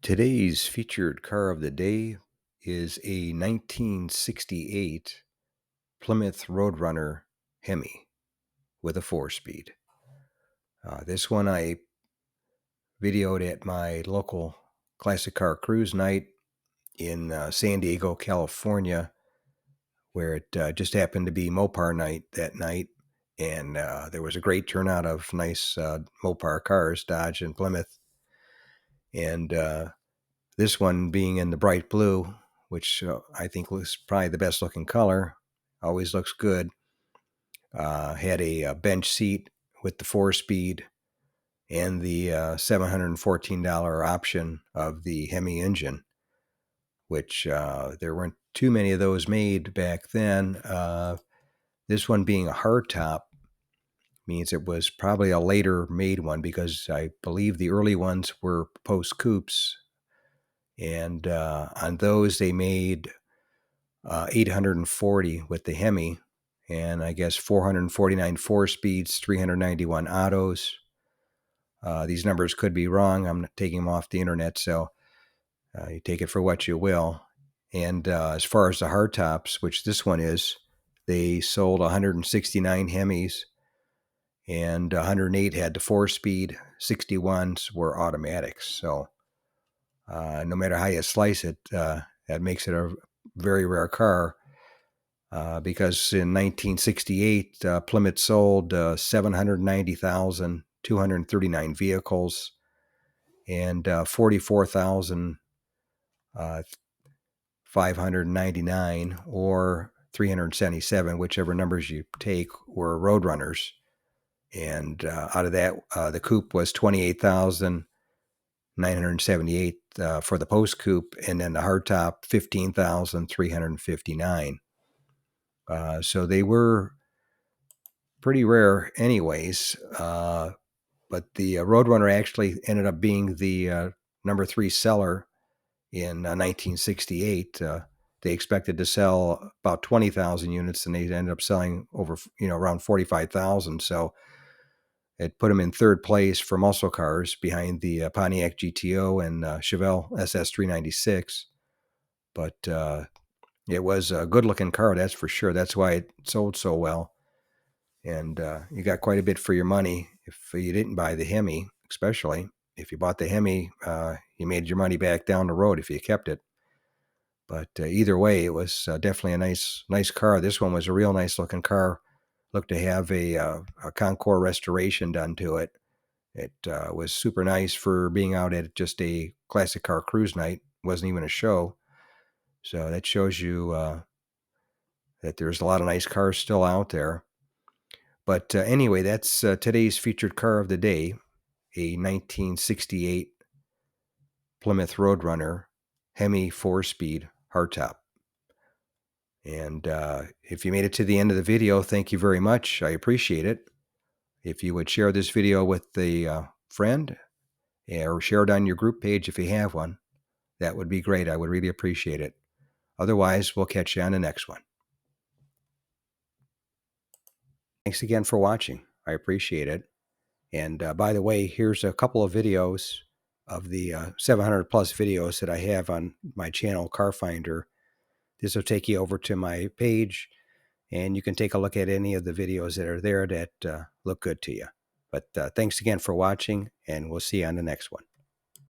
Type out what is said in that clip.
Today's featured car of the day is a 1968 Plymouth Roadrunner Hemi with a 4-speed. This one I videoed at my local classic car cruise night in San Diego, California, where it just happened to be Mopar night that night. And there was a great turnout of nice Mopar cars, Dodge and Plymouth. And this one being in the bright blue, which I think was probably the best looking color, always looks good. Had a bench seat with the 4-speed and the $714 option of the Hemi engine, which there weren't too many of those made back then. This one being a hardtop means it was probably a later made one, because I believe the early ones were post coupes. And on those, they made 840 with the Hemi, and I guess 449 4-speeds, 391 autos. These numbers could be wrong. I'm taking them off the internet, so you take it for what you will. And as far as the hardtops, which this one is, they sold 169 Hemis, and 108 had the 4-speed, 61s were automatics. So no matter how you slice it, that makes it a very rare car, because in 1968, Plymouth sold 790,239 vehicles and 44,599, or 377, whichever numbers you take, were Roadrunners. And out of that, the coupe was 28,978 for the post coupe, and then the hardtop 15,359. So they were pretty rare, anyways. But the Roadrunner actually ended up being the number 3 seller in 1968. They expected to sell about 20,000 units, and they ended up selling over, around 45,000. So it put them in third place for muscle cars, behind the Pontiac GTO and Chevelle SS396. But it was a good-looking car, that's for sure. That's why it sold so well. And you got quite a bit for your money if you didn't buy the Hemi, especially. If you bought the Hemi, you made your money back down the road if you kept it. But either way, it was definitely a nice car. This one was a real nice-looking car. Looked to have a Concours restoration done to it. It was super nice for being out at just a classic car cruise night. It wasn't even a show. So that shows you that there's a lot of nice cars still out there. But anyway, that's today's featured car of the day, a 1968 Plymouth Roadrunner Hemi 4-speed hardtop. And if you made it to the end of the video, thank you very much. I appreciate it. If you would share this video with a friend, or share it on your group page if you have one, that would be great. I would really appreciate it. Otherwise, we'll catch you on the next one. Thanks again for watching. I appreciate it. And by the way, here's a couple of videos of the 700 plus videos that I have on my channel, Car Finder. This will take you over to my page, and you can take a look at any of the videos that are there that look good to you. But thanks again for watching, and we'll see you on the next one.